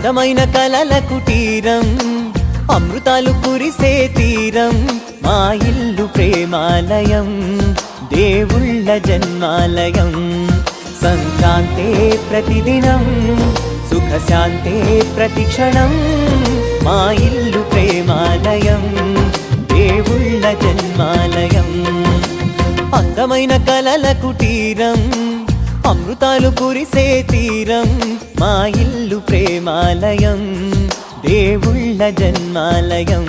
అందమైన కలల కుటీరం, అమృతాలు కురిసే తీరం, మా ఇల్లు ప్రేమాలయం, దేవుళ్ళ జన్మాలయం. సంక్రాంతే ప్రతిదినం, సుఖశాంతే ప్రతిక్షణం, మా ఇల్లు ప్రేమాలయం, దేవుళ్ళ జన్మాలయం. అందమైన కలల కుటీరం, అమృతాలు కురిసే తీరం, మా ఇల్లు ప్రేమాలయం, దేవుళ్ళ జన్మాలయం.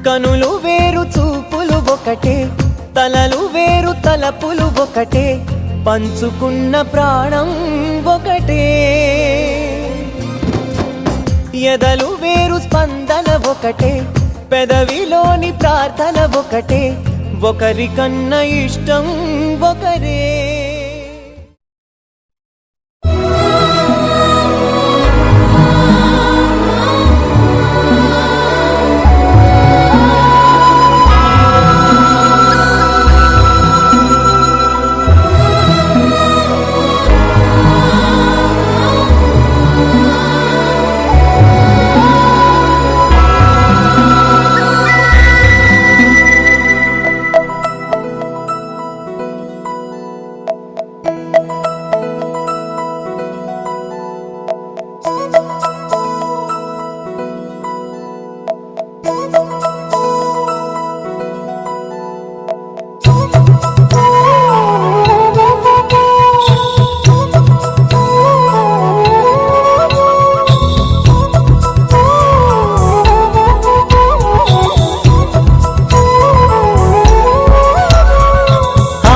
కనులు వేరు చూపులు ఒకటే, తలలు వేరు తలపులు ఒకటే, పంచుకున్న ప్రాణం ఒకటే. ఎదలు వేరు స్పందన ఒకటే, పెదవిలోని ప్రార్థన ఒకటే, ఒకరికన్నా ఇష్టం ఒకరే.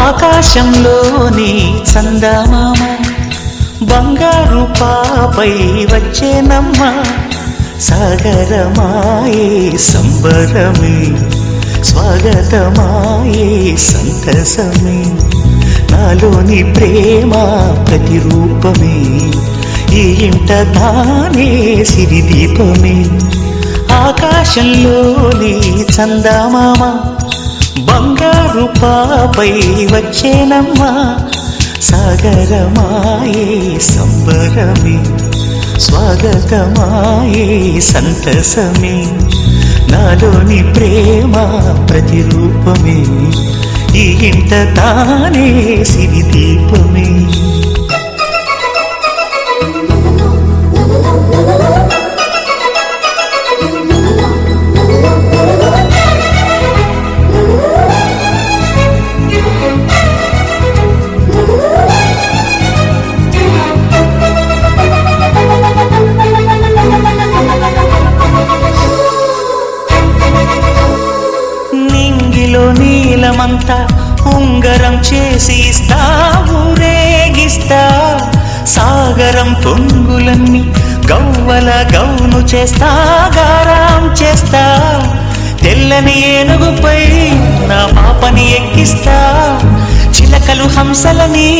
ఆకాశంలోని చందమామ బంగారు పాపై వచ్చేనమ్మ, సాగరమాయే సంబరమే, స్వాగతమాయే సంతసమే, నాలోని ప్రేమ ప్రతిరూపమే, ఈ ఇంట తానే సిరిదీపమే. ఆకాశంలోని చందమామ బంగారు పాపై వచ్చేనమ్మా, సాగరమాయే సంబరమే, స్వాగతమాయే సంతసమే, నాలోని ప్రేమ ప్రతిరూపమే, ఈ ఇంట తానే సిరిదీపమే. నీలమంతా ఉంగరం చేసి ఇస్తా, ఊరేగిస్తా, సాగరం పొంగులన్నీ గవ్వల గౌను చేస్తా, గారం చేస్తా, తెల్లని ఏనుగుపై నా పాపని ఎక్కిస్తా, చిలకలు హంసలని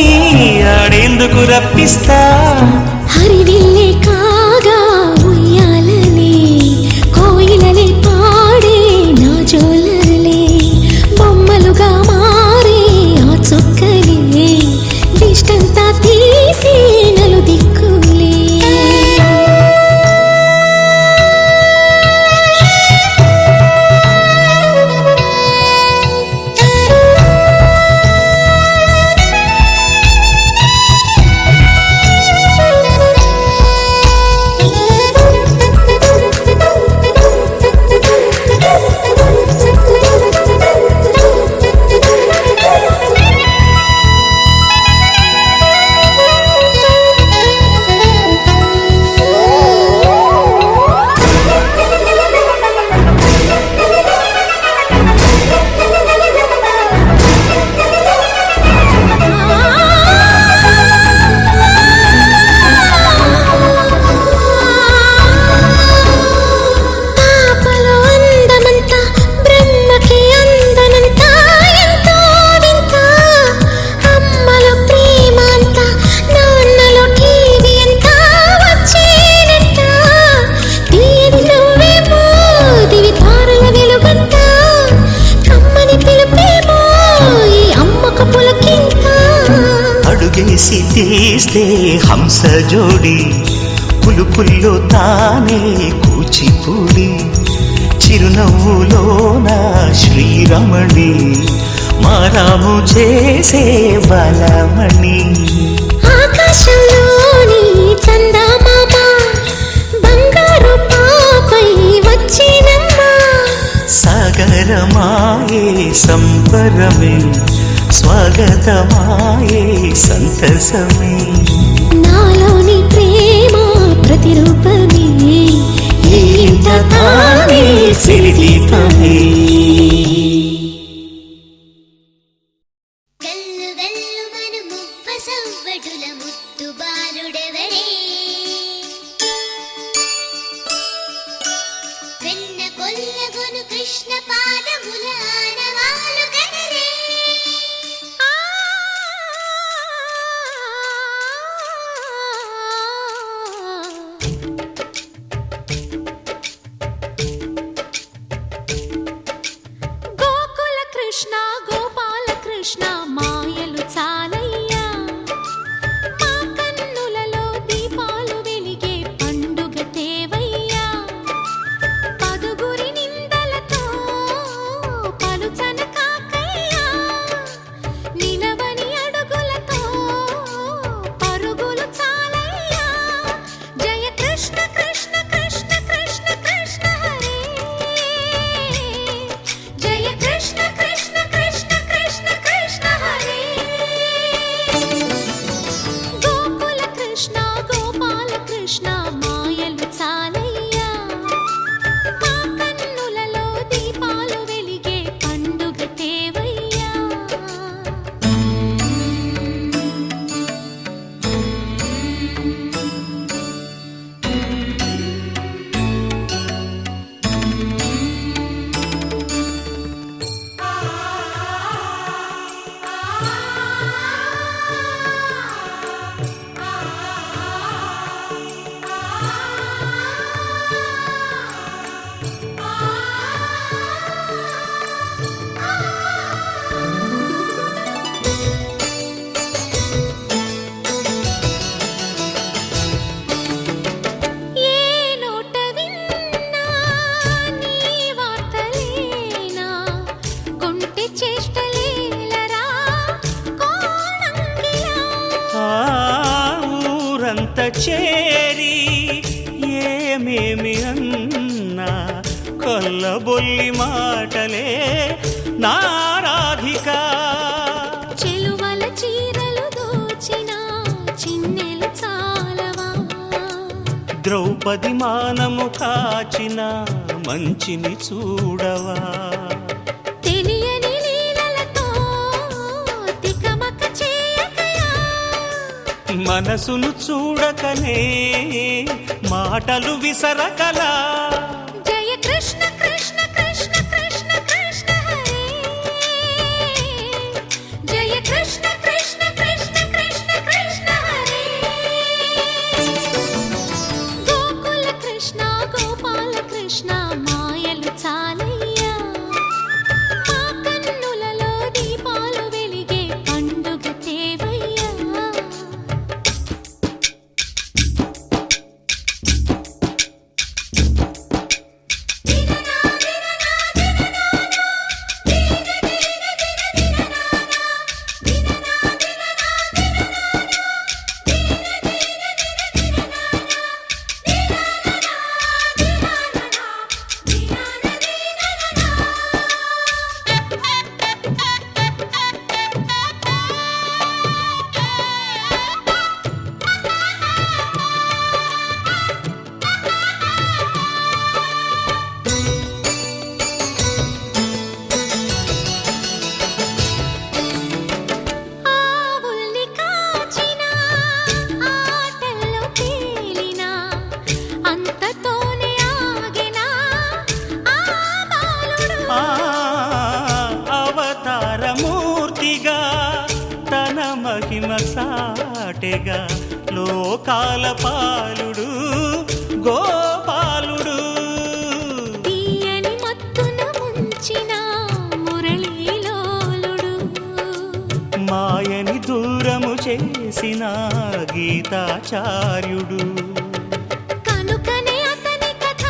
ఆడేందుకు రప్పిస్తా. హరివిల్లే కాగా ఉయ్యాలనే, కోయిలనే పాడే నా జోలలే, బొమ్మలుగా మారే ఆ చుక్కలే, దిష్టంతా తీసి నలు దిక్కులే. చేస్తే హంస జోడి పులుపుల్లో తానే కూచిపూడి చిరునవ్వులోన శ్రీరమణి మారాము చేసే బలమణి ఆకాశంలోని చందమామ బంగారు పాపై వచ్చినమ్మా సాగరమాయే సంబరమే స్వాగతమాయే సంతసమే నాలోని ప్రేమ ప్రతిరూపమే ఈ ఇంట తానే సిరిదీపమే గల్లు గల్లు మను మువ్వ సవ్వడుల ముద్దు బాలుడెవడే వెన్న కొల్లగొను కృష్ణ పాదముల ఆనవాలు గనరే గోకుల కృష్ణ గోపాల కృష్ణ మాయలు చాలయ్యా మా కన్నులలో దీపాలు వెలిగే పండుగ తేవయ్యా పదుగురి నిందలతో పలుచన కాకయ్యా నిలవని అడుగులతో పరుగులు చాలయ్యా జయ కృష్ణ కృష్ణ కృష్ణ కృష్ణ కృష్ణ హరే జయ కృష్ణ కృష్ణ కృష్ణ కృష్ణ కృష్ణ హరే గోకుల కృష్ణ గోపాల కృష్ణ మాయలు చాలయ్యా మా కన్నులలో దీపాలు వెలిగే పండుగ తేవయ్యా ఏ నోట విన్నా నీ వార్తలేనా కొంటె చేష్టలేలరా కోణంగిలా ఆ ఊరంత చేరి ఏమేమి అన్నా కొల్లబొల్లి మాటలే నారాధిక చెలువల చీరలు దోచిన చిన్నెలు చాలవా ద్రౌపది మానము కాచిన మంచిని చూడవా తెలియని లీలలతో తికమక చేయకయా మనసును చూడకనే మాటలు విసరకలా జయ కృష్ణ కృష్ణ కృష్ణ కృష్ణ కృష్ణ హరే జయ కృష్ణ కృష్ణ కృష్ణ కృష్ణ కృష్ణ హరే గోకుల కృష్ణ గోపాల కృష్ణ మాయలు చాలయ్యా మా కన్నులలో దీపాలు వెలిగే పండుగ తేవయ్యా ఆవుల్ని కాచిన ఆటల్లో తేలిన అంతతోనే ఆగెనా ఆ బాలుడు ఆ అవతారమూర్తిగా తన మహిమ సాటెగా లోకాల పాలుడు గోపాలుడు తీయని మత్తున ముంచిన మురళీలోలుడు మాయని దూరము చే చేసిన గీతాచార్యుడు. కనుకనే అతని కథ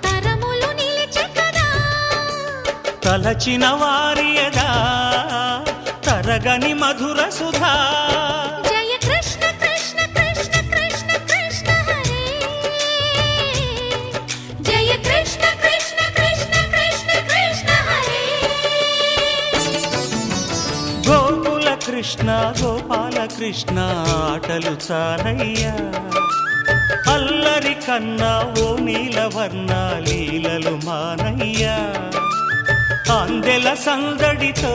తరములు నిలిచె కదా. తలచిన వారి యదా తరగని మధుర సుధా. జయ కృష్ణ కృష్ణ కృష్ణ కృష్ణ కృష్ణ హరే. జయ కృష్ణ కృష్ణ కృష్ణ కృష్ణ కృష్ణ హరే. గోకుల కృష్ణ గోపాల కృష్ణ ఆటలు చాలయ్యా. అల్లరి కన్నా ఓ నీలవర్ణ లీలలు మానయ్యా. అందెల సందడితో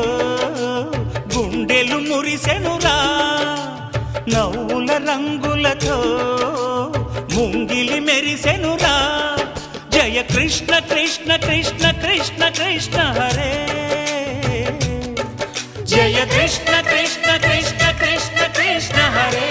గుండెలు మురిసెనురా. నవ్వుల రంగులతో ముంగిలి మెరిసెనురా. జయ కృష్ణ కృష్ణ కృష్ణ కృష్ణ కృష్ణ హరే. జయ కృష్ణ కృష్ణ కృష్ణ కృష్ణ కృష్ణ హరే.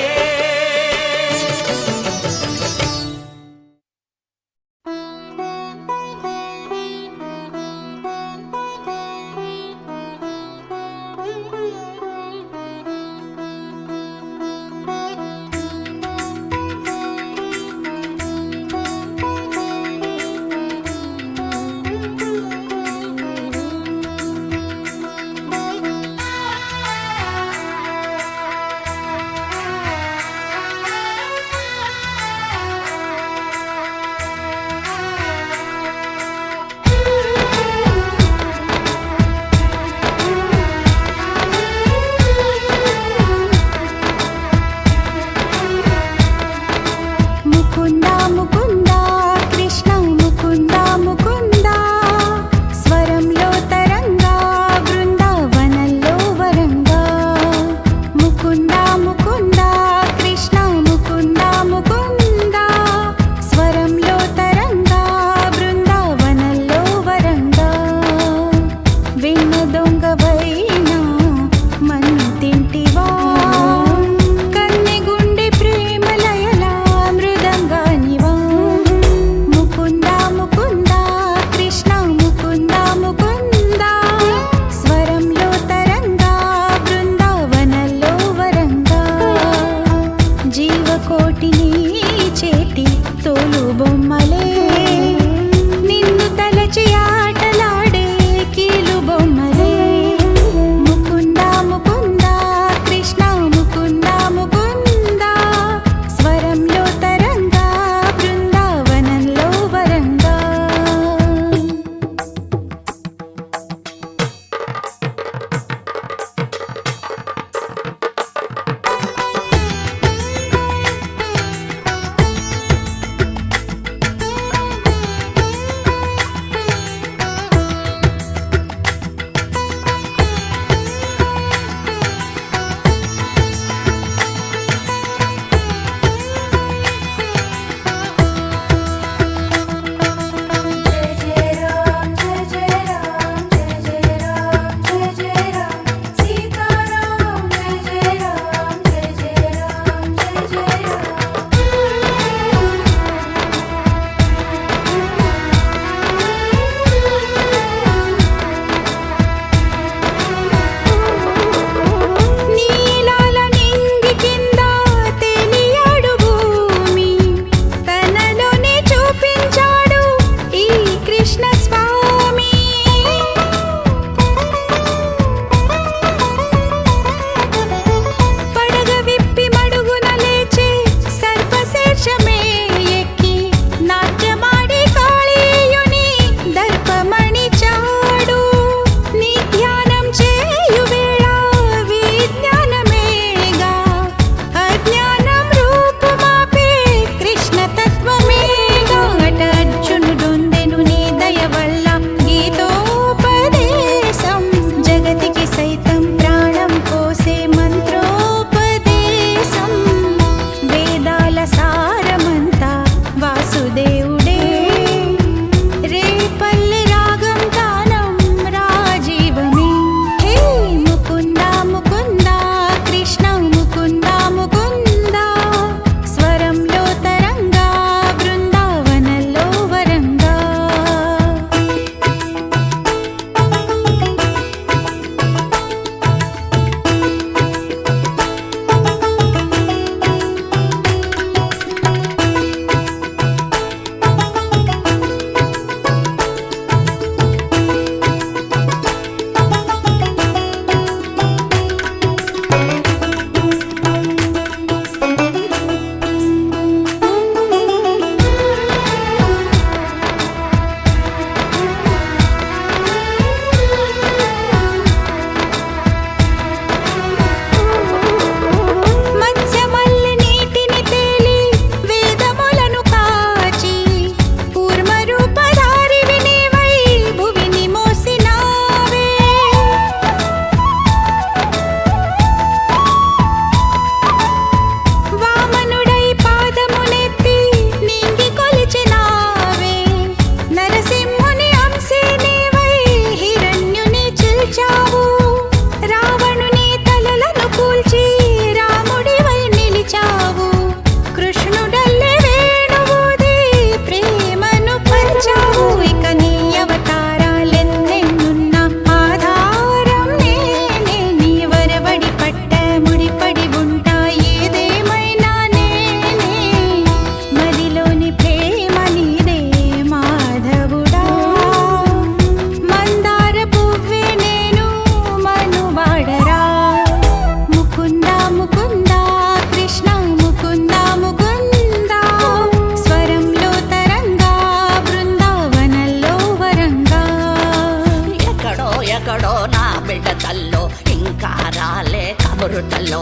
వనంలో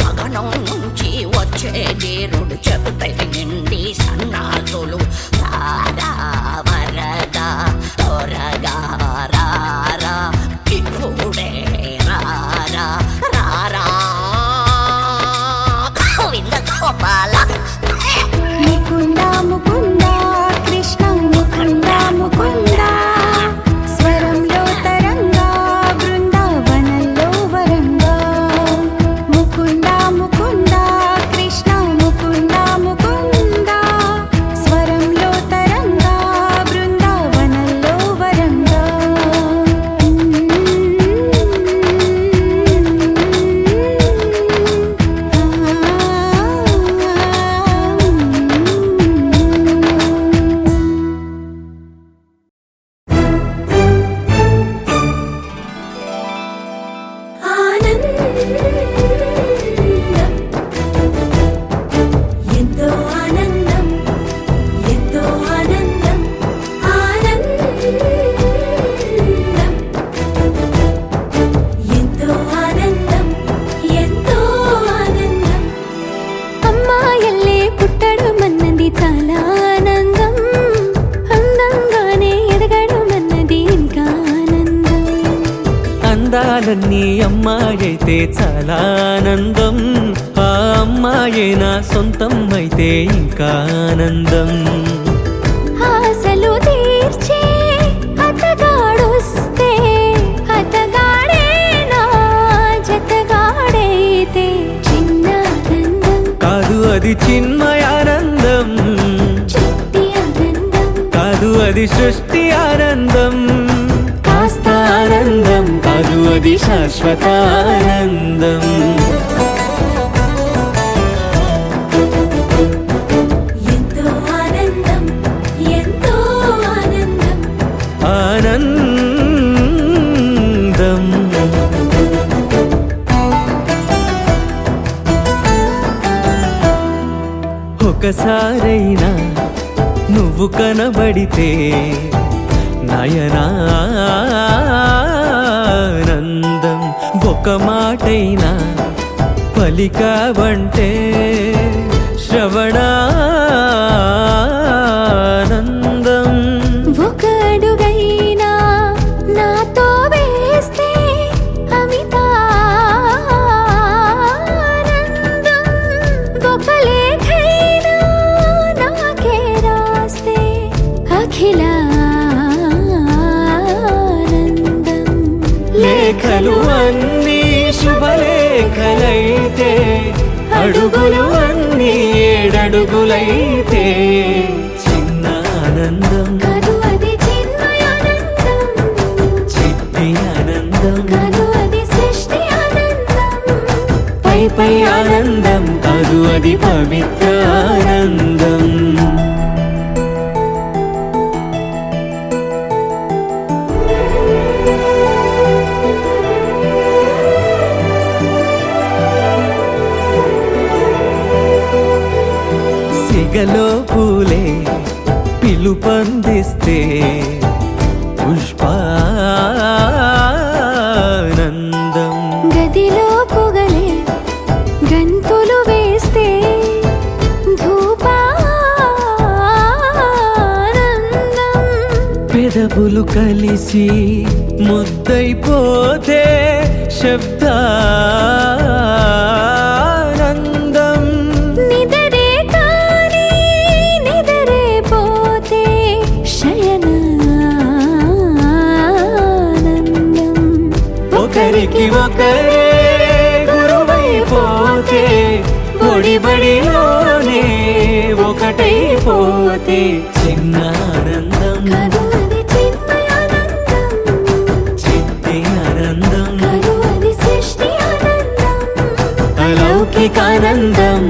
గగనం నుంచి వచ్చే నీరుడు చెబుతై నిండి సన్నాసులు రారా వరదా త్వరగా రారా ఇప్పుడే రారా రారా గోవింద గోపాల ముకుంద ముకుంద కృష్ణ ముకుంద ముకుంద స్వరంలో తరంగా బృందావనంలో వరంగా ముకుంద ముకుంద కృష్ణ ముకుంద ముకుంద స్వరంలో తరంగా బృందావనంలో వరంగా అమ్మాయల్లే పుట్టడం అన్నది చాలా ఆనందం అందంగానే ఎదగడం అన్నది ఇంకా ఆనందం అందాలన్నీ అమ్మాయైతే చాలా ఆనందం ఆ అమ్మాయే నా సొంతం అయితే ఇంకా ఆనందం ఆశలు తీర్చే అతగాడొస్తే అతగాడే నా జతగాడైతే చిన్న ఆనందం కాదు అది చిన్మయానందం చిట్టి ఆనందం కాదు అది సృష్టి ఆనందం కాస్త ఆనందం కాదు అది శాశ్వత ఆనందం ఎంతో ఆనందం ఎంతో ఆనందం ఆనందం ఒకసారైనా నువ్వు కనబడితే నయనానందం ఒక మాటైనా పలికావంటే శ్రవణానందం ఒక అడుగైనా నాతో వేస్తే అమితానందం ఒక లేఖైనా నాకే రాస్తే అఖిలానందం లేఖలు అన్నీ శుభలేఖలైతే అడుగులు అన్నీ ఏడడుగులైతే చిన్న ఆనందం కాదు అది చిన్మయానందం చిట్టి ఆనందం కాదు అది సృష్టి ఆనందం పై పై ఆనందం కాదు అది పవిత్ర ఆనందం సిగలో పూలే పిలుపందిస్తే పుష్పానందం గదిలో పొగలే గంతులు వేస్తే ధూపానందం పెదవులు కలిసి ముద్దైపోతే శబ్దానందం నిదరే కాని నిదరే పోతే శయనానందం ఒకరికి ఒకరే గురువైపోతే ఒడిబడిలోనే ఒకటైపోతే చిన్న ఆనందం కాదు అది చిన్మయానందం చిట్టి ఆనందం కాదు అది సృష్టి ఆనందం అలౌకికానందం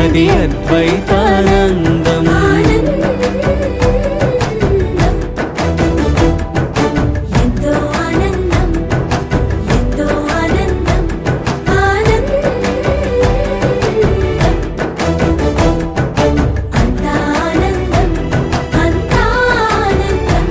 అది అద్వైతానందం ఎంతో ఆనందం ఎంతో ఆనందం ఆనందం అంతా ఆనందం అంతా ఆనందం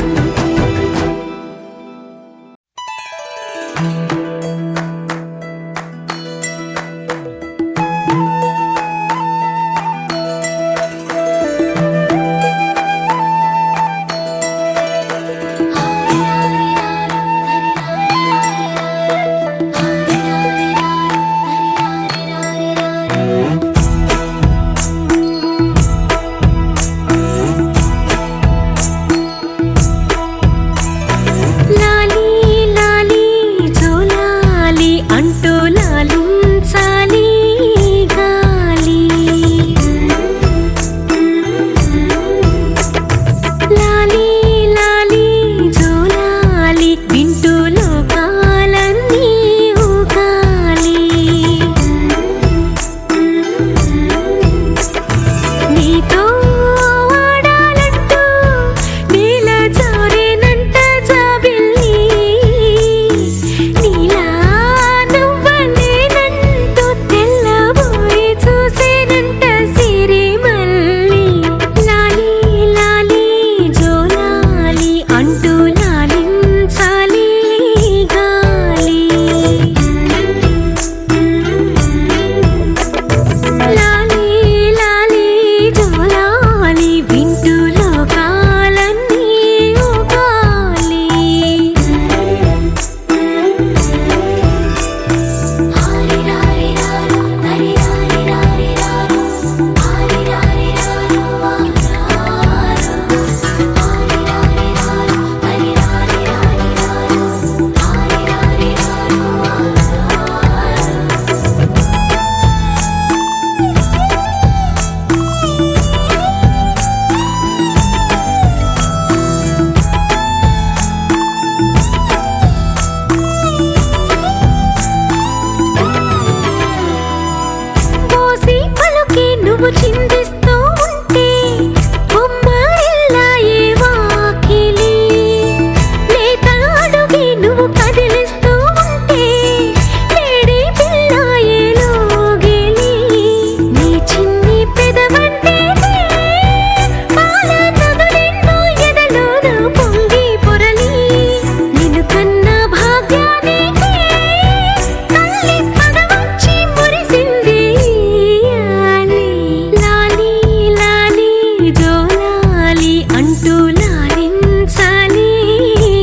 అంటూ లాలించాలి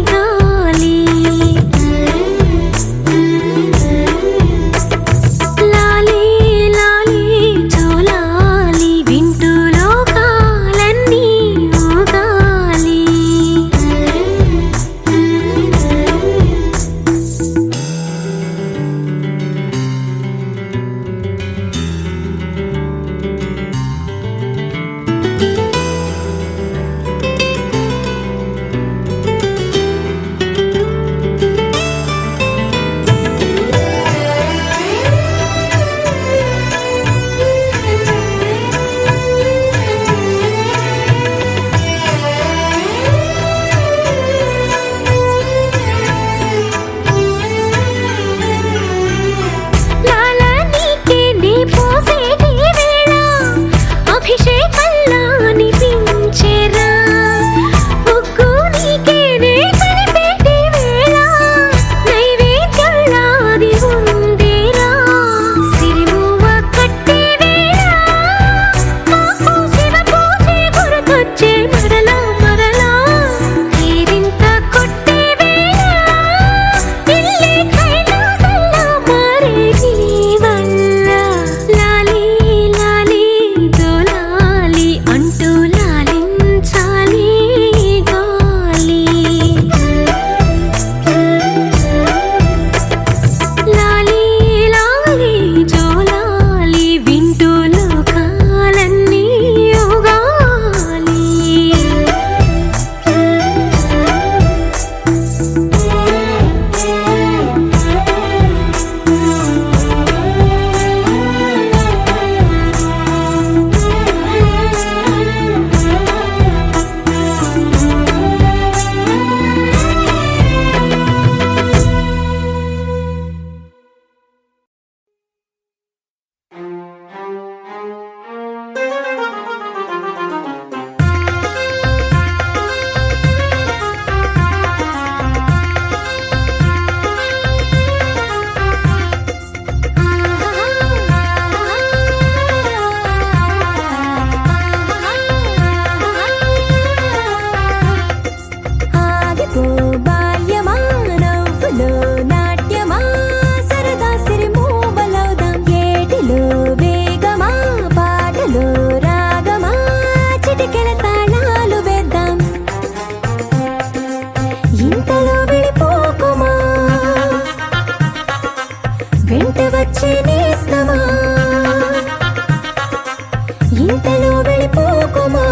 గాలి లాలి లాలి జోలాలి వింటూ లోకాలన్నీ ఊగాలి లాలా నీకే నీ పోసేటి వేళ అభిషేకంలా అనిపించేరా ముగ్గు నీకే నే కలిపేటి వేళ నైవేద్యంలా అది ఉందేరా సిరిమువ్వ కట్టే వేళ మాకు శివ పూజే గుర్తొచ్చే మరలా మరలా తీరింత కొట్టే వేళ ఇల్లే కైలాసంలా మారే నీ వల్ల లాలి లాలి దోలాలి అంటూ లాలించాలి గాలి లాలి లాలి జోలాలి వింటూ లోకాలన్నీ ఊగాలి ఆగిపో బాల్యమా నవ్వులో నాట్యమా సరదా సిరిమూవలవుదాం ఏటిలో వేగమా పాటలో రాగమా చిటికెల తాళాలు వేద్దాం ఇంతలో వెళ్ళిపోకుమా వెంట వచ్చే నేస్తమా ఇంతలో వెళ్ళిపోకుమా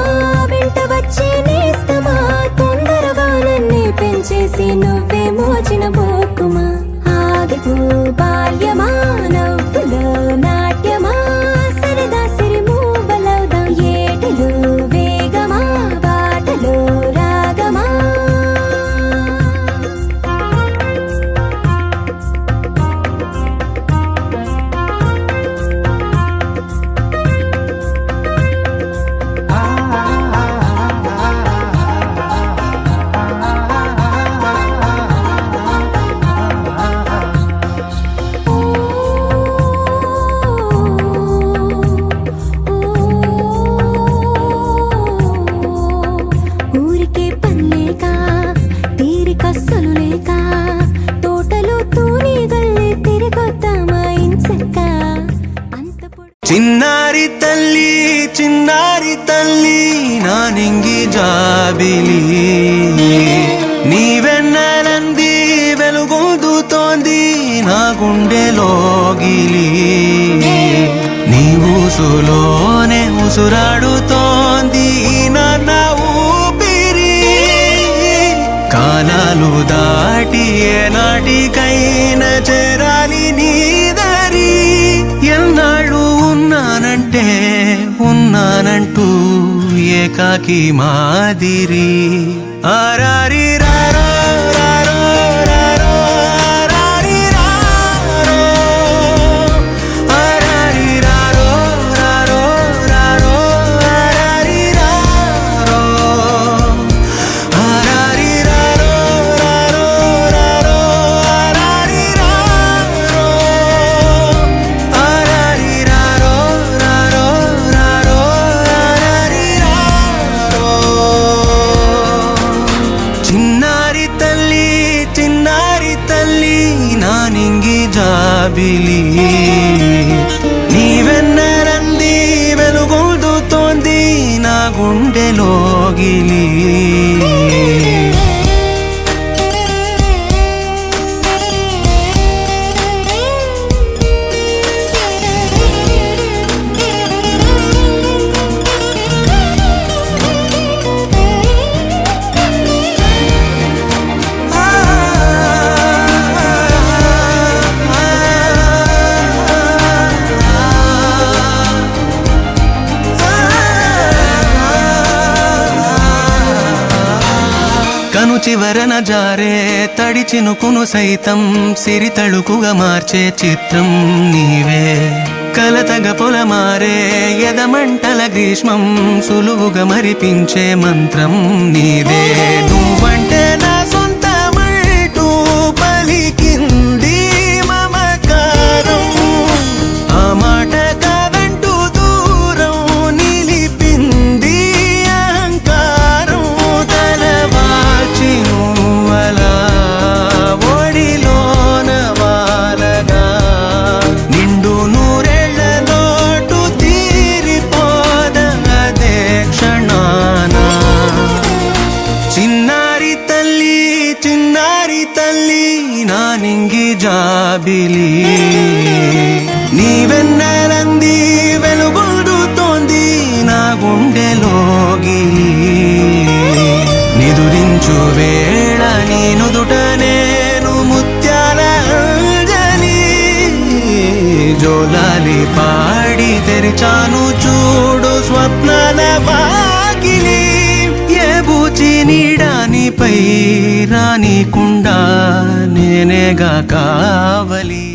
వెంట వచ్చే నేస్తమా తొందరగా నన్నే పెంచేసి నువ్వే మోచిన పోకుమా ఆగిపో బాల్యమా నవ్వులో నాట్యమా సరదా సిరిమూవలవుదాం ఏటిలో వేగమా పాటలో రాగమా ఊరికే పనిలేక తీరికస్సలు లేక తోటలో తూనీగల్లే తిరిగొద్దామా ఇంచక్క అంత చిన్నారి తల్లి నా నింగి జాబిలి నీవెన్నెలంది వెలుగొందుతోంది నా గుండెలోగిలి నీ ఊసులోనే ఉసురాడుతోంది నా ఊపిరి కాలాలు దాటి ఏనాటికైనా చేరాలి నీ దరి ఎన్నాళ్ళు ఉన్నానంటూ ఏకాకి మాదిరి ఆరారి రారో రారో రారో ఆరారి రారో ఆరారి రారో రారో రారో ఆరారి రారో ఆరారి రారో రారో రారో ఆరారి రారో ఆరారి రారో రారో రారో ఆరారి రారో జాబిలి నీవెన్నరంది వెలుగొందుతోంది నా గుండెలోగిలి కను చివరన జారే తడి చినుకును సైతం సిరి తళుకుగా మార్చే చిత్రం నీవే కలతగ పొలమారే ఎదమంటల గ్రీష్మం సులువుగా మరిపించే మంత్రం నీవే నువ్వంటే నా సొంతమంటూ పలికింది మమకారం ఆ మాట కాదంటూ దూరం నిలిపింది అహంకారం తలవాల్చి నువ్వలా ఒడిలోన వాలగా నిండు నూరేళ్ల లోటు తీరిపోదదే క్షణాన చిన్నారి తల్లి నా నింగి జాబిలి నీవెన్నరంది వెలుగొందుతోంది నా గుండెలోగిలి నిదురించు వేళ నీ నుదుట నేను ముత్యాల అంజలి జోలాలి పాడి తెరిచాను చూడు స్వప్నాల వాకిలి ఏ బూచి నీడానిపై రానికుండా నేనేగా కావలి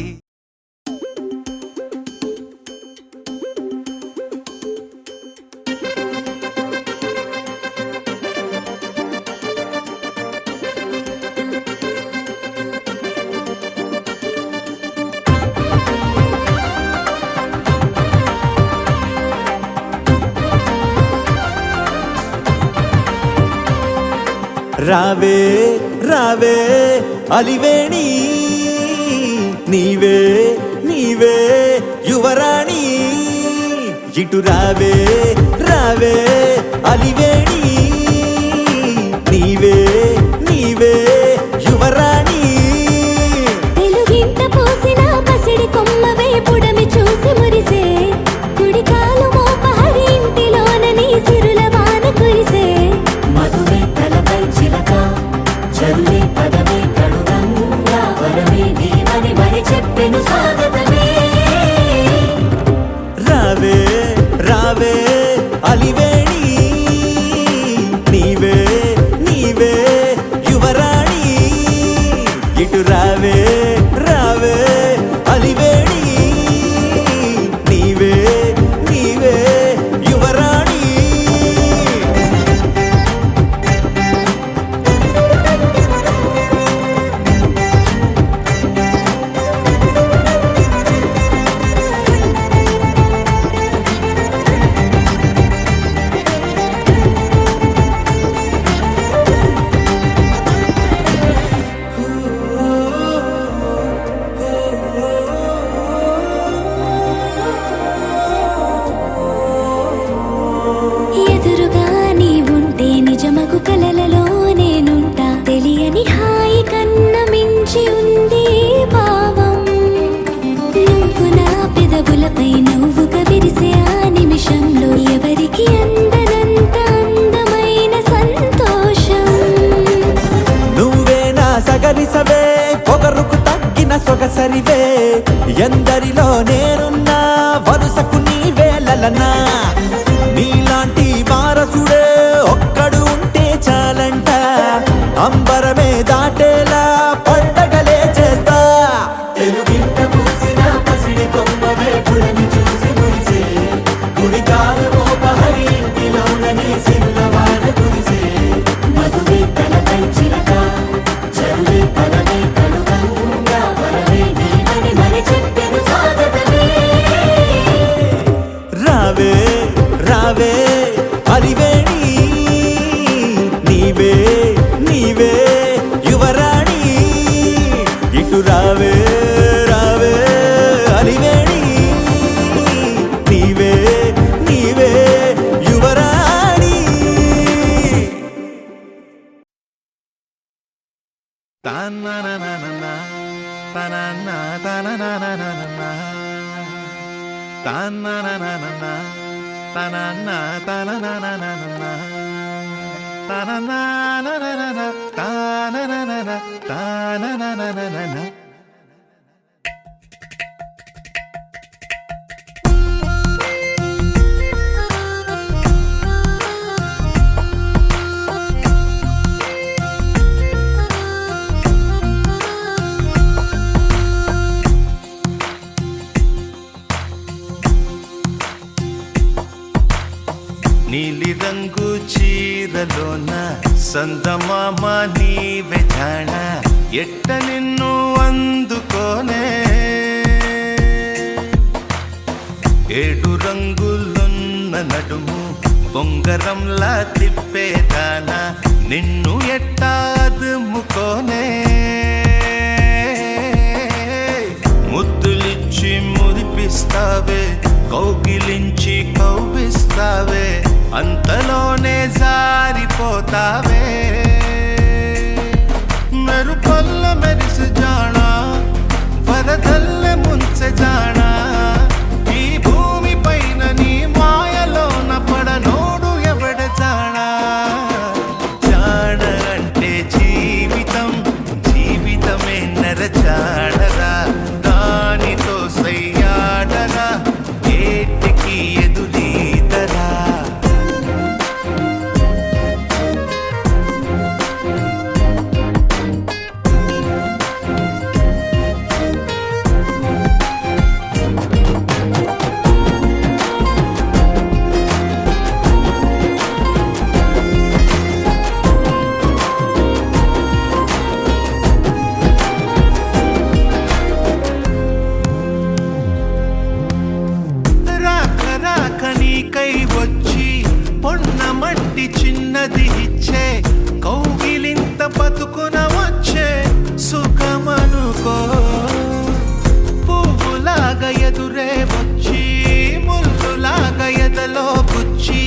రావే రావే అలివేణి నీవే నీవే యువరాణి ఇటు రావే రావే అలివేణి నీవే నీవే యువరాణి తెలుగింట పోసిన పసిడి కొమ్మవే పుడమి చూసి మురిసే కుడి కాలు మోపహరి ఇంటిలోన నీ సిరుల వాన కురిసే మధువే తలపై చిలక చదువే పదవే కడుగంగా వరమే నీవని మరి చెప్పెను స్వాగతమే రావే రావే అలివేణి నీవే నీవే యువరాణి ఇటు రావే రావే అలివేణి నీవే నీవే యువరాణి ఎదురుగా నీ ఉంటే నిజమగు కలలలో నేనుంటా తెలియని హాయి కన్న మించి ఉంది భావం నువ్వు నా పెదవులపై నువ్వుగా విరిసే ఆ నిమిషంలో ఎవరికి అందనంత అందమైన సంతోషం నువ్వే నా సగరిసవే పొగరుకు తగ్గిన సొగసరివే ఎందరిలో నేనున్నా వరుసకు నీవే లలనా నీలాంటి వారసుడే ఒక్కడు ఉంటే చాలంట అంబరమే దాటేలా పండగలే చేస్తా తెలుగింట పూసిన పసిడి కొమ్మవే పుడమి చూసి మురిసే గుడి కాలు మోపహరి ఇంటిలోన నీ సిరుల వాన కురిసే మధువే తలపై చిలక చదువే పదవే కడుగంగా వరమే నీవని మరి చెప్పెను స్వాగతమే రావే రావే అలివేణి నీవే నీవే యువరాణి ఇటు రావే రావే తాననననన, తనన, తననననన, తాననననన, తనన, తననననన, తననననన, తానననన, తాననననన. నీలి రంగు చీరలోన సందమామ నీవే జాణ ఎట్ట నిన్ను అందుకోనే ఏడు రంగులున్న నడుము బొంగరంలా తిప్పేదాన నిన్ను ఎట్టా అదుముకోనే ముద్దులిచ్చి మురిపిస్తావే కౌగిలించి కౌగిస్తావే అంతలోనే జారిపోతావే మెరుపల్ల మెరిసి జానా వరదల్లె ముంచె జానా ఈ భూమి పైన నీ మాయలోన పడనోడు ఎవడ జానా జాణ అంటే జీవితం జీవితమే నరజాడరా దానితో సయ్యాడరా ఏటికి ఎదురీదరా నీకై వచ్చి పొన్న మట్టి చిన్నది ఇచ్చే కౌగిలింత బతుకున వచ్చే సుఖమనుకో పువ్వులాగా ఎదురే వచ్చి ముల్లులాగా ఎదలో గుచ్చి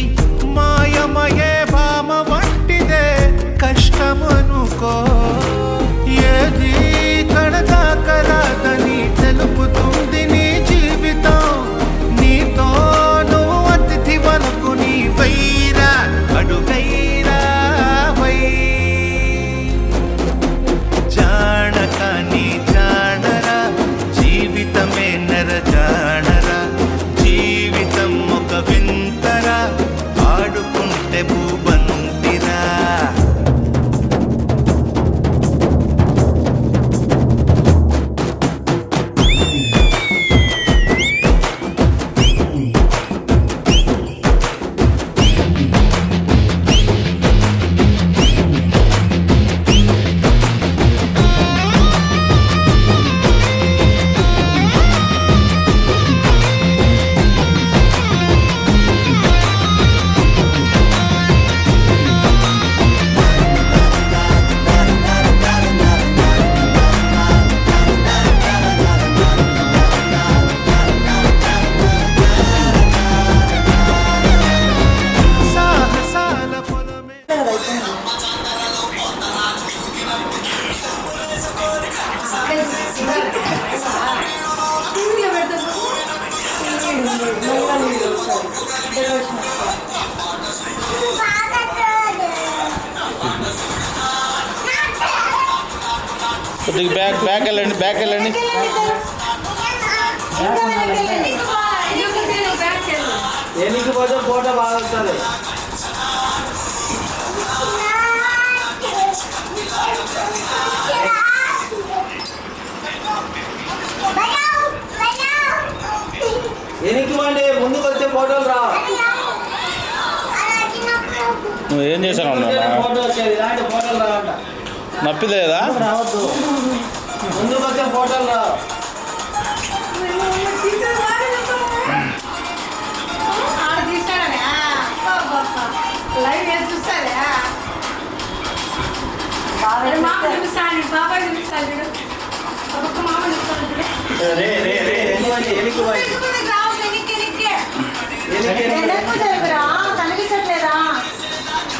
మాయమయే భామ వంటిదే కష్టమనుకో ఏది కడదాకరాదని తెలుపుతుంది నీ జీవితం నీతో వలకు నీ వైరా అడుగైరా వై జానక నీ జానరా జీవితమే నర జానరా జీవితం ఒక వింతరా ఆడుకుంటే భూబంతిరా బ్యాక్ వెళ్ళండి బ్యాక్ వెళ్ళండి ఎనికి పోతే ఫోటో బాగా వస్తుంది ఎనికి వండి ముందుకు వచ్చే ఫోటోలు రా నువ్వు ఏం చేశాను ఫోటో వచ్చేది ఇలాంటి ఫోటోలు రావంట నప్పిలేదా రావద్దు ముందుకు వచ్చే ఫోటోలు రా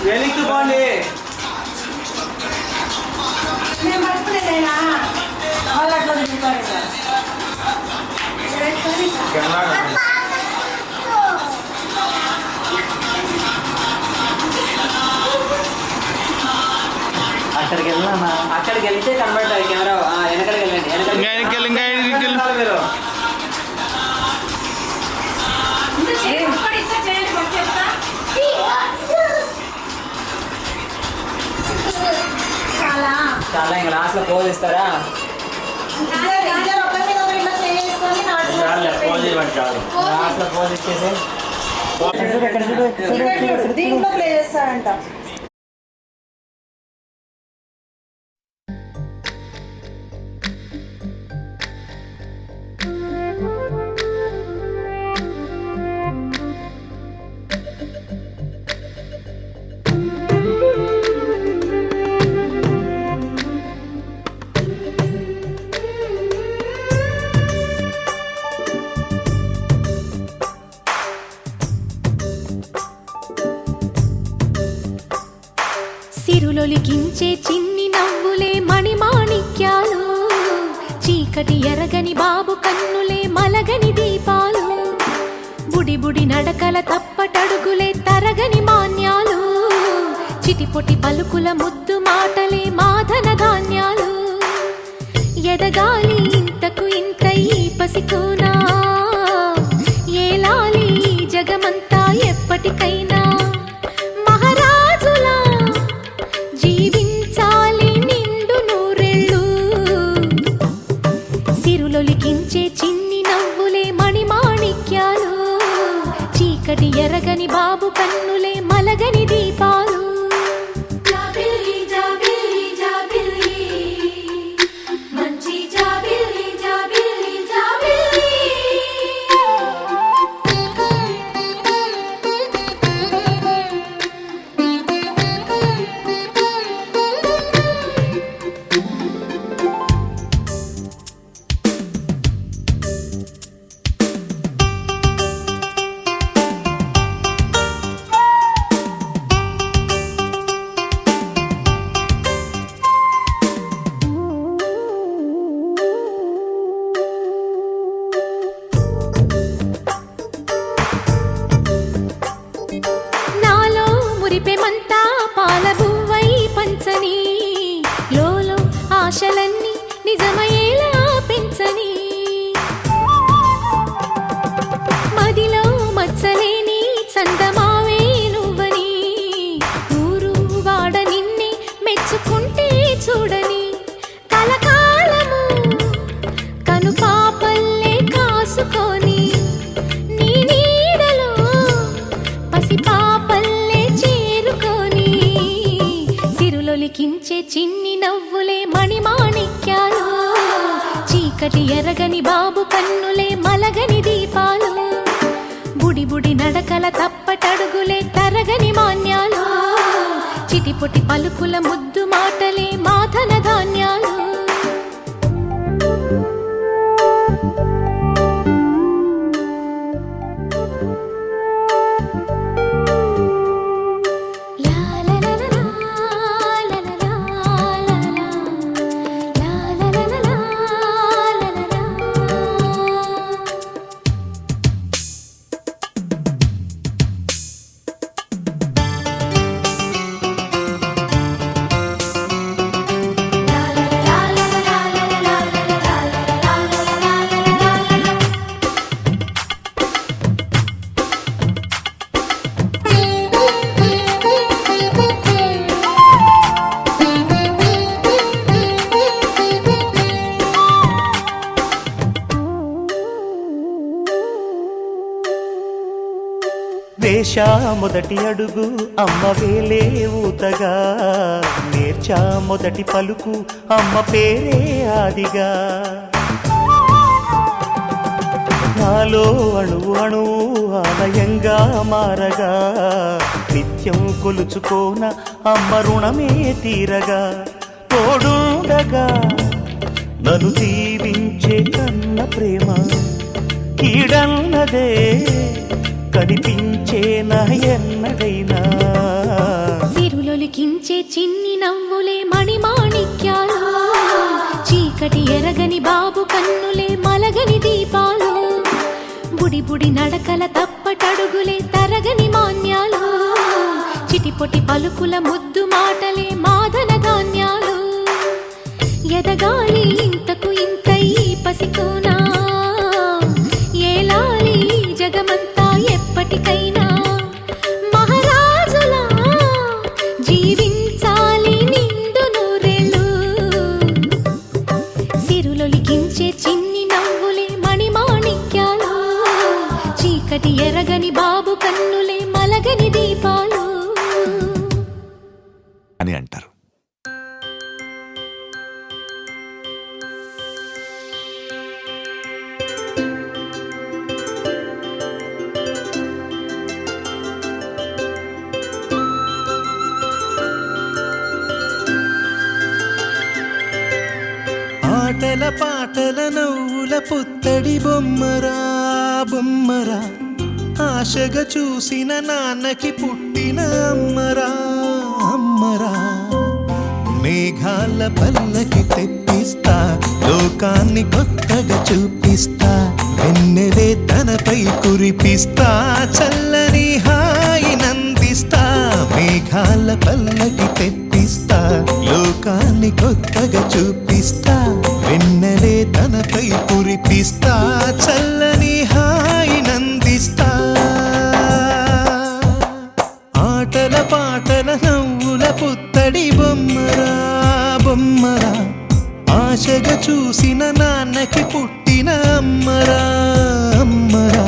వెనక్కి పోండి అక్కడికి వెళ్ళానా? అక్కడికి వెళ్తే కనబడ్డాయి కెమెరా. వెనకడికి వెళ్ళండి. ఇంకా వెనకెళ్ళి మీరు చాలా ఇంకా లాస్ట్లో పోజ్ ఇస్తారా? లాస్ట్లో పోజ్ ఇచ్చేసి దీంట్లో ప్లే చేస్తాడంట. సిరులొలికించే చిన్ని నవ్వులే మణిమాణిక్యాలు, చీకటి ఎరగని బాబు కన్నులే మలగని దీపాలు, బుడి బుడి నడకల తప్పటడుగులే తరగని మాన్యాలు, చిటిపొటి పలుకుల ముద్దు మాటలే మాధన ధాన్యాలు, ఎదగాలి ఇంతకు ఇంత ఈ పసికోనా, ఏలాలి జగమంతా ఎప్పటికైనా, మహారాజులా జీవించాలి నిండు నూరెళ్ళు, సిరులొలికించే చిన్ని నవ్వులే మణిమాణిక్యాలు, చీకటి ఎరగని బాబు కన్నులే మలగని దీపాలు. జాబిల్లి జాబిల్లి జాబిల్లి మంచి జాబిల్లి జాబిల్లి జాబిల్లి. నాలో మురిపెమంతా పాలబువ్వై పంచని, లోలో ఆశలన్నీ నిజమయ్యేలా పెంచని, మదిలో మచ్చలేని చందమావే నువ్వని, ఊరు వాడ నిన్నే మెచ్చుకుంటే చూడని, కలకాలము కను పాపల్లే కాసుకొని, నీ నీడలో పసిపాపల్లే చేరుకొని, సిరులొలికించే చిన్ని నవ్వులే మణిమాణిక్యాలు, చీకటి ఎరగని బాబు కన్నులే మలగని దీపాలు, బుడి బుడి నడకల తప్పటడుగులే తరగని మాన్యాలు, చిటిపొటి పలుకుల ముద్దు మాటలే మాధన ధాన్యాలు. వేశా మొదటి అడుగు అమ్మ వేలే ఊతగా, నేర్చా మొదటి పలుకు అమ్మ పేరే ఆదిగా, నాలో అణువు అణువు ఆలయంగా మారగా, నిత్యం కొలుచుకోన అమ్మ రుణమే తీరగా, తోడుండగా నన్ను దీవించే కన్న ప్రేమ కీడన్నదే కనిపించే నా ఎన్నడైనా, సిరులొలికించే చిన్ని నవ్వులే మణిమాణిక్యాలు, చీకటి ఎరగని బాబు కన్నులే మలగని దీపాలు, బుడిబుడి నడకల తప్పటడుగులే తరగని మాన్యాలు చిటిపొటి పలుకుల ముద్దు మాటలే మాదన ధాన్యాలు ఎదగాలి ఇంతకు ఇంత ఈ పసికోనా ఏలాలి జగమంతా ఎప్పటికైనా మహారాజులా జీవించాలి నిండు నూరేళ్ళు సిరులొలికించే చిన్ని నవ్వులే మణిమాణిక్యాలు చీకటి ఎరగని బాబు కన్నులే మలగని దీపాలు అని అంటారు. ఆటల పాటల నవ్వుల పుత్తడి బొమ్మరా బొమ్మరా ఆశగా చూసిన నాన్నకి పుట్టిన అమ్మరా అమ్మరా మేఘాల పల్లకి తెప్పిస్తా లోకాన్ని కొత్తగా చూపిస్తా వెన్నెలే తనపై కురిపిస్తా చల్లని హాయి నందిస్తా మేఘాల పల్లకి తెప్పిస్తా లోకాన్ని కొత్తగా చూపిస్తా వెన్నెలే తనపై కురిపిస్తా చల్లని హాయి నందిస్తా ఆటల పాటల నవ్వుల పుత్తడి బొమ్మరా బొమ్మరా ఆశగా చూసిన నాన్నకి పుట్టిన అమ్మరా అమ్మరా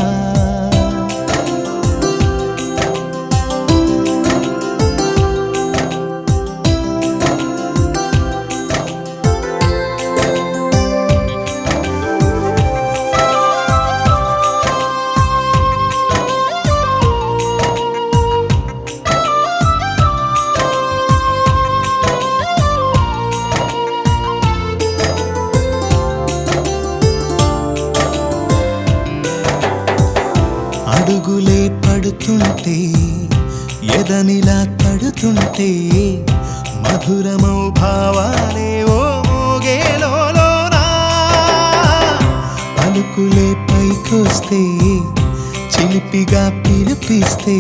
అడుగులే పడుతుంటే ఎదనిలా తడుతుంటే మధురమౌ భావాలే ఓ మోగేలోనా పలుకులే పైకొస్తే చిలిపిగా పిలిపిస్తే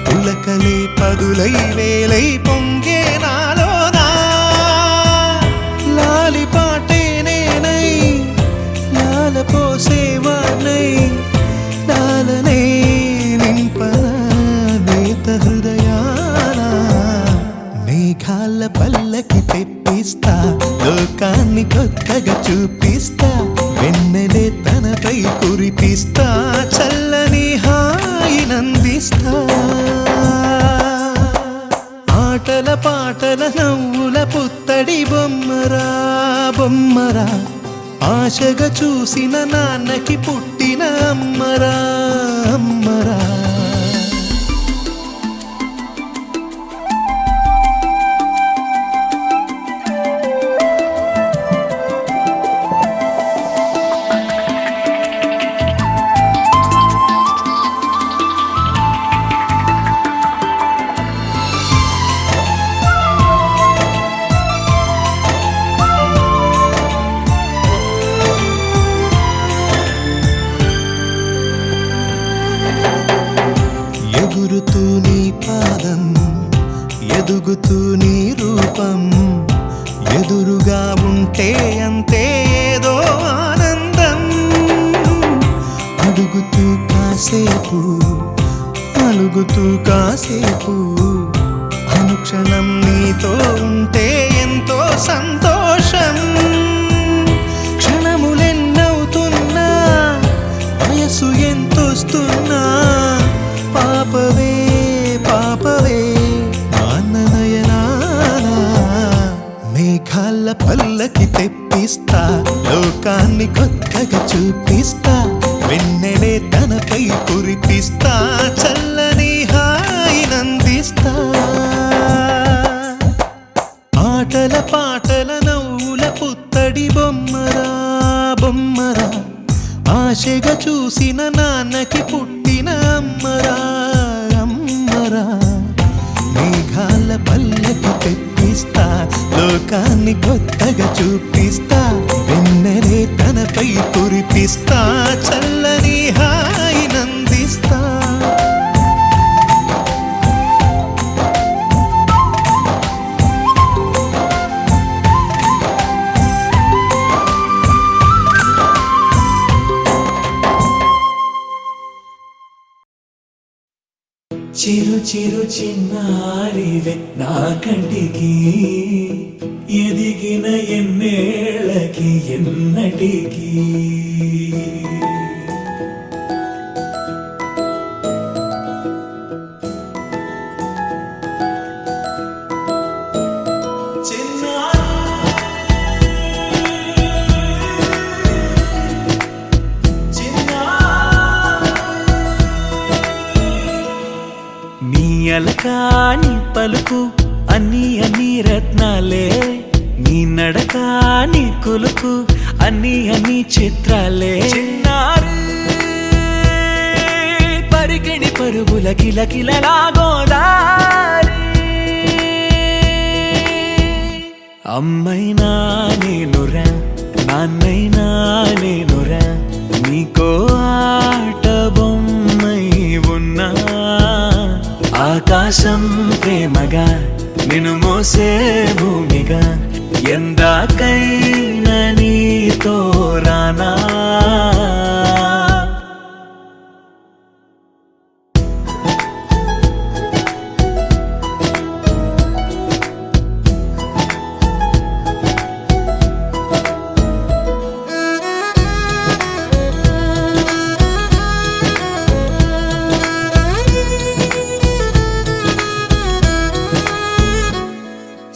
పులకలే పదులై వేలై పొంగే నాలోనా లాలి పాటే నేనై లాల పోసేవాణ్ణై లాలనే నింపనా నేత హృదయాన మేఘాల పల్లకి తెప్పిస్తా లోకాన్ని కొత్తగా చూపిస్తా వెన్నెలే తనపై కురిపిస్తా చల్లని హాయి నందిస్తా ఆటల పాటల నవ్వుల పుత్తడి బొమ్మరా బొమ్మరా ఆశగా చూసిన నాన్నకి పుట్టిన అమ్మరా అమ్మరా ఎగురుతూ నీ పాదం ఎదుగుతూ నీ రూపం ఎదురుగా ఉంటే అంతే ఏదో ఆనందం అడుగుతూ కాసేపు అలుగుతూ కాసేపు అనుక్షణం నీతో ఉంటే ఎంతో సంతోషం క్షణములెన్నవుతున్నా వయసు ఎంతొస్తున్నా పాపవే పాపవే నాన్ననయనానా మేఘాల పల్లకి తెప్పిస్తా లోకాన్ని కొత్తగా చూపిస్తా వెన్నెలే తనపై కురిపిస్తా చల్లని హాయి నందిస్తా ఆటల పాటల నవ్వుల పుత్తడి బొమ్మరా బొమ్మరా ఆశగా చూసిన నాన్నకి పుట్టిన అమ్మరా అమ్మరా మేఘాల పల్లకి తెప్పిస్తా లోకాన్ని కొత్తగా చూపిస్తా వెన్నెలే తనపై కురిపిస్తా చల్లని హాయినందిస్తా. చిరు చిరు చిన్నారివే నా కంటికి ఎదిగిన ఎన్నేళ్ళకి ఎన్నటికి అలకాని పలుకు అన్ని అన్ని రత్నాలే, నీ నడక నీ కులుకు అన్ని అన్ని చిత్రాలే. చిన్నారు పరికిణి పరుగుల కిలకిలలా గోదారి, అమ్మైనా నేనురా నాన్నైనా నేనురా, నీకో ఆట బొమ్మై ఉన్నా. ఆకాశం ప్రేమగా నిన్ను మోసే భూమిగా, ఎందాకైనా నీతో రానా.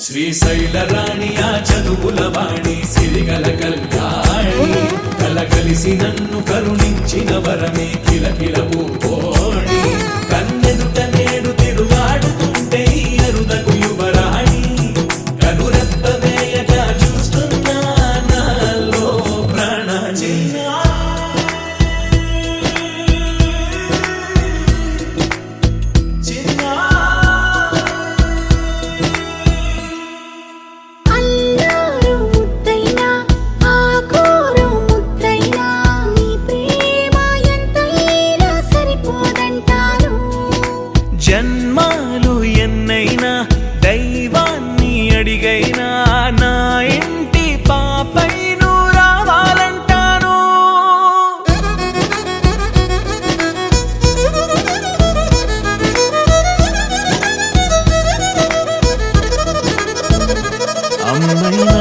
శ్రీశైల రాణి ఆ చదువుల వాణి, సిరిగల కళ్యాణి, కలగలిసి నన్ను కరుణించిన వరమే కిలకిల పూకోణి. కన్నెదుట నేడు తిరుగాడుతుంటే అరుదకు యువరాణి, కనురెప్ప వేయక చూస్తున్నా నాలో ప్రాణ. జన్మాలు ఎన్నైనా దైవాన్ని అడిగైనా నా ఇంటి పాపై నువ్వు రావాలంటాను. అమ్మైనా